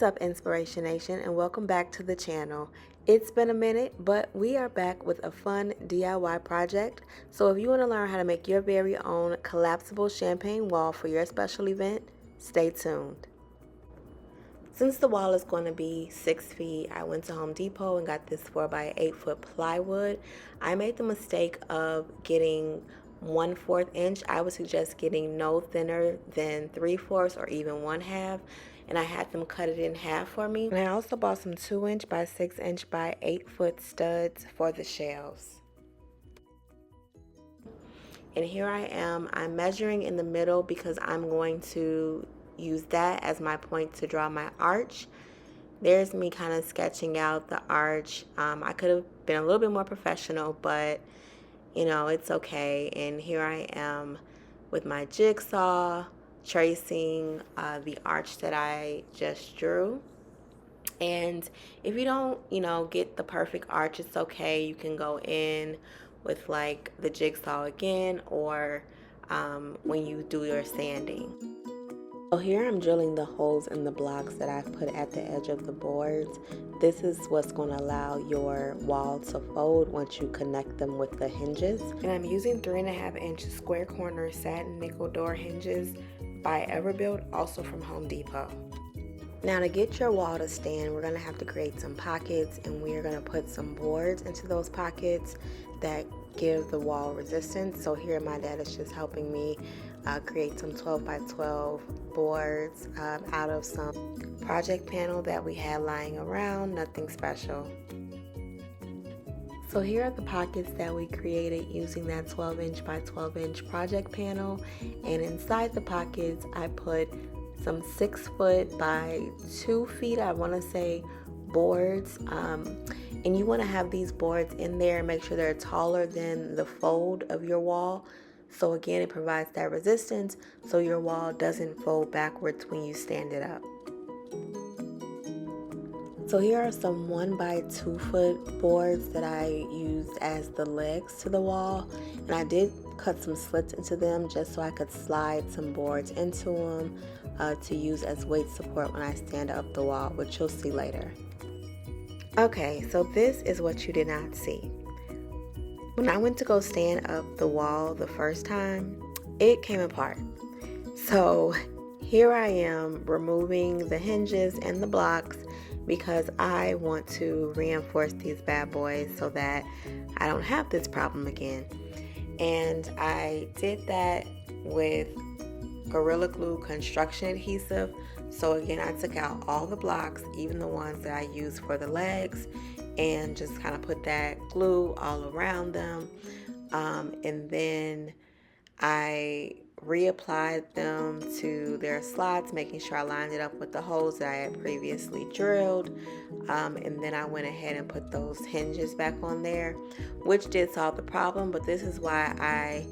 What's up, Inspiration Nation, and welcome back to the channel. It's been a minute, but we are back with a fun DIY project. So if you want to learn how to make your very own collapsible champagne wall for your special event, stay tuned. Since the wall is going to be 6 feet, I went to Home Depot and got this 4x8 foot plywood. I made the mistake of getting 1/4 inch. I would suggest getting no thinner than 3/4 or even 1/2. And I had them cut it in half for me. And I also bought some 2" by 6" by 8" studs for the shelves. And here I am. I'm measuring in the middle because I'm going to use that as my point to draw my arch. There's me kind of sketching out the arch. I could have been a little bit more professional, but you know, it's okay. And here I am with my jigsaw tracing the arch that I just drew. And if you don't, get the perfect arch, it's okay. You can go in with like the jigsaw again, or when you do your sanding. So here I'm drilling the holes in the blocks that I've put at the edge of the boards. This is what's going to allow your wall to fold once you connect them with the hinges. And I'm using 3.5" square corner satin nickel door hinges by Everbilt, also from Home Depot. Now to get your wall to stand, we're going to have to create some pockets, and we're going to put some boards into those pockets that give the wall resistance. So here my dad is just helping me create some 12x12 boards out of some project panel that we had lying around, nothing special. So here are the pockets that we created using that 12" by 12" project panel, and inside the pockets I put some 6 foot by 2 feet, I want to say, boards. And you want to have these boards in there and make sure they're taller than the fold of your wall. So again, it provides that resistance so your wall doesn't fold backwards when you stand it up. So here are some 1 by 2 foot boards that I used as the legs to the wall. And I did cut some slits into them just so I could slide some boards into them to use as weight support when I stand up the wall, which you'll see later. Okay, so this is what you did not see. When I went to go stand up the wall the first time, it came apart. So here I am removing the hinges and the blocks because I want to reinforce these bad boys so that I don't have this problem again. And I did that with Gorilla Glue construction adhesive. So again, I took out all the blocks, even the ones that I used for the legs, and just kind of put that glue all around them. And then I reapplied them to their slots, making sure I lined it up with the holes that I had previously drilled. And then I went ahead and put those hinges back on there, which did solve the problem. But this is why I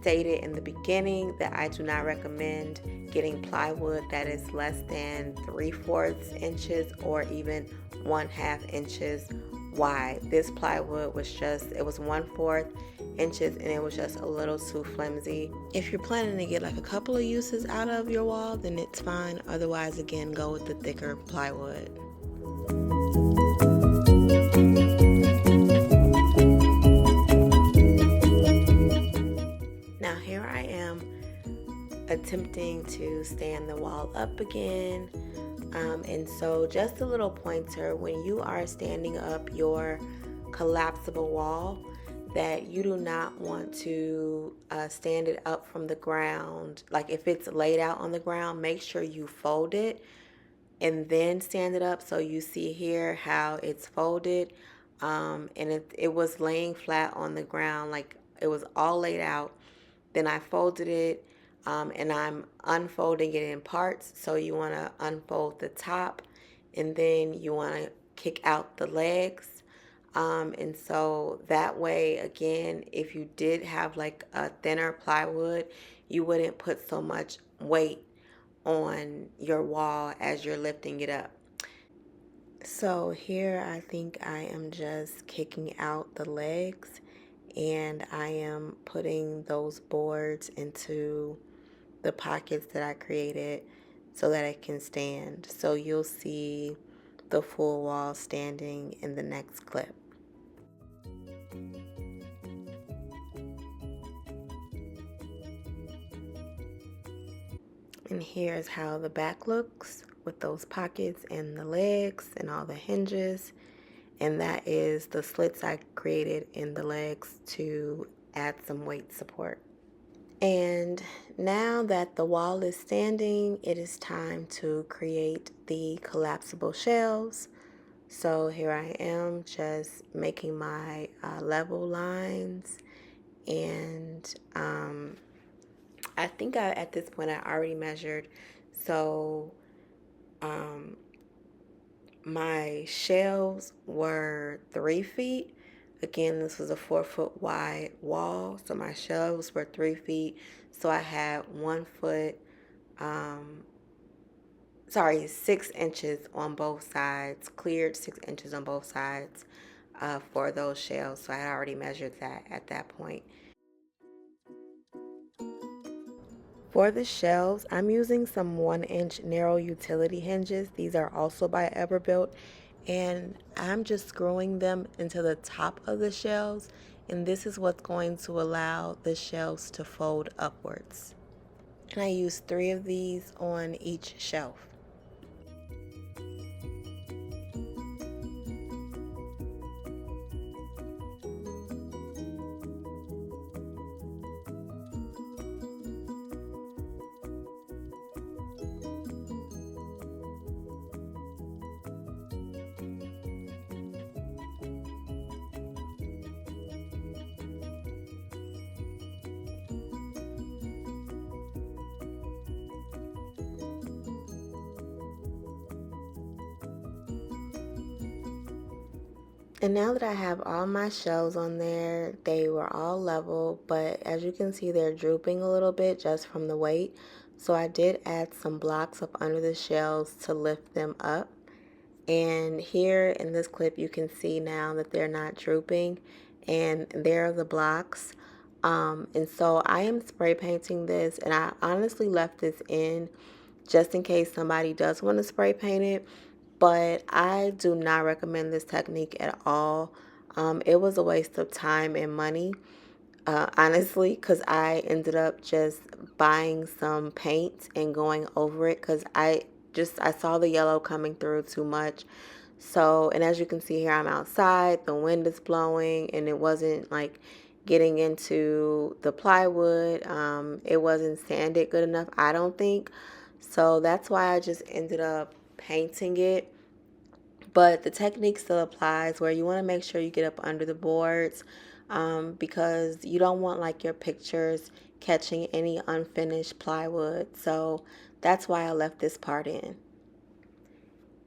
stated in the beginning that I do not recommend getting plywood that is less than 3/4 inches or even 1/2 inches wide. This plywood was it was 1/4 inches, and it was just a little too flimsy. If you're planning to get like a couple of uses out of your wall, then it's fine. Otherwise, again, go with the thicker plywood. Now here I am attempting to stand the wall up again. And so just a little pointer, when you are standing up your collapsible wall, that you do not want to stand it up from the ground. Like if it's laid out on the ground, make sure you fold it and then stand it up. So you see here how it's folded, and it was laying flat on the ground, like it was all laid out. Then I folded it, and I'm unfolding it in parts. So you want to unfold the top, and then you want to kick out the legs. And so that way, again, if you did have like a thinner plywood, you wouldn't put so much weight on your wall as you're lifting it up. So here I think I am just kicking out the legs, and I am putting those boards into the pockets that I created so that it can stand. So you'll see the full wall standing in the next clip. And here's how the back looks with those pockets and the legs and all the hinges. And that is the slits I created in the legs to add some weight support. And now that the wall is standing, it is time to create the collapsible shelves. So here I am just making my level lines, and I think at this point I already measured. So my shelves were 3 feet. Again, this was a 4 foot wide wall, so my shelves were 3 feet. So I had 1 foot, 6 inches on both sides, cleared 6 inches on both sides for those shelves. So I had already measured that at that point. For the shelves, I'm using some 1 inch narrow utility hinges. These are also by Everbilt, and I'm just screwing them into the top of the shelves, and this is what's going to allow the shelves to fold upwards. And I use 3 of these on each shelf. And now that I have all my shelves on there, they were all level, but as you can see, they're drooping a little bit just from the weight. So I did add some blocks up under the shelves to lift them up. And here in this clip, you can see now that they're not drooping, and there are the blocks. And so I am spray painting this, and I honestly left this in just in case somebody does want to spray paint it, but I do not recommend this technique at all. It was a waste of time and money, honestly, because I ended up just buying some paint and going over it because I saw the yellow coming through too much. So, and as you can see here, I'm outside, the wind is blowing, and it wasn't like getting into the plywood. It wasn't sanded good enough, I don't think. So that's why I just ended up painting it. But the technique still applies where you want to make sure you get up under the boards, because you don't want like your pictures catching any unfinished plywood. So that's why I left this part in.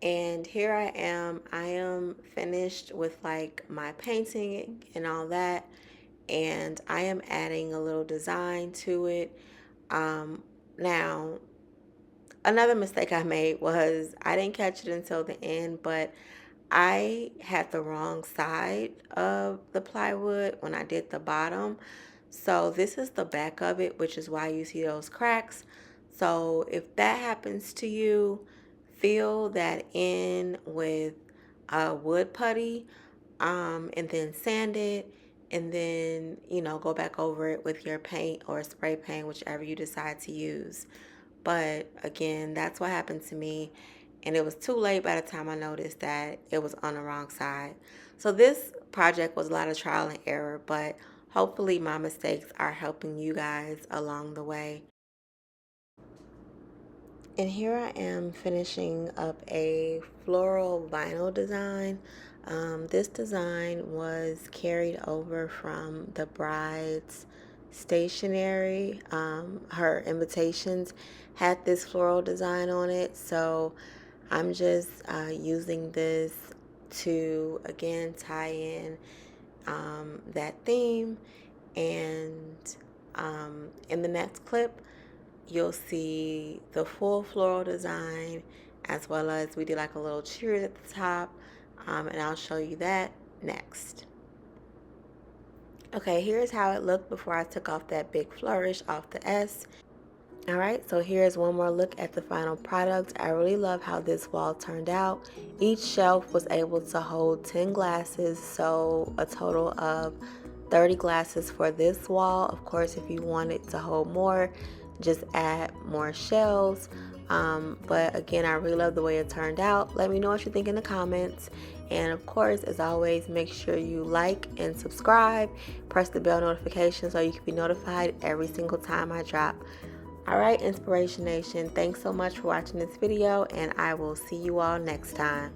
And here I am finished with like my painting and all that, and I am adding a little design to it. Now, another mistake I made was I didn't catch it until the end, but I had the wrong side of the plywood when I did the bottom. So this is the back of it, which is why you see those cracks. So if that happens to you, fill that in with wood putty, and then sand it, and then, go back over it with your paint or spray paint, whichever you decide to use. But again, that's what happened to me. And it was too late by the time I noticed that it was on the wrong side. So this project was a lot of trial and error, but hopefully my mistakes are helping you guys along the way. And here I am finishing up a floral vinyl design. This design was carried over from the bride's stationery. Her invitations had this floral design on it. So I'm just using this to, again, tie in that theme. And in the next clip, you'll see the full floral design, as well as we did like a little cheer at the top, and I'll show you that next. Okay, here's how it looked before I took off that big flourish off the S. Alright, so here's one more look at the final product. I really love how this wall turned out. Each shelf was able to hold 10 glasses, so a total of 30 glasses for this wall. Of course, if you wanted to hold more, just add more shelves. But again, I really love the way it turned out. Let me know what you think in the comments. And of course, as always, make sure you like and subscribe. Press the bell notification so you can be notified every single time I drop. Alright, Inspiration Nation, thanks so much for watching this video, and I will see you all next time.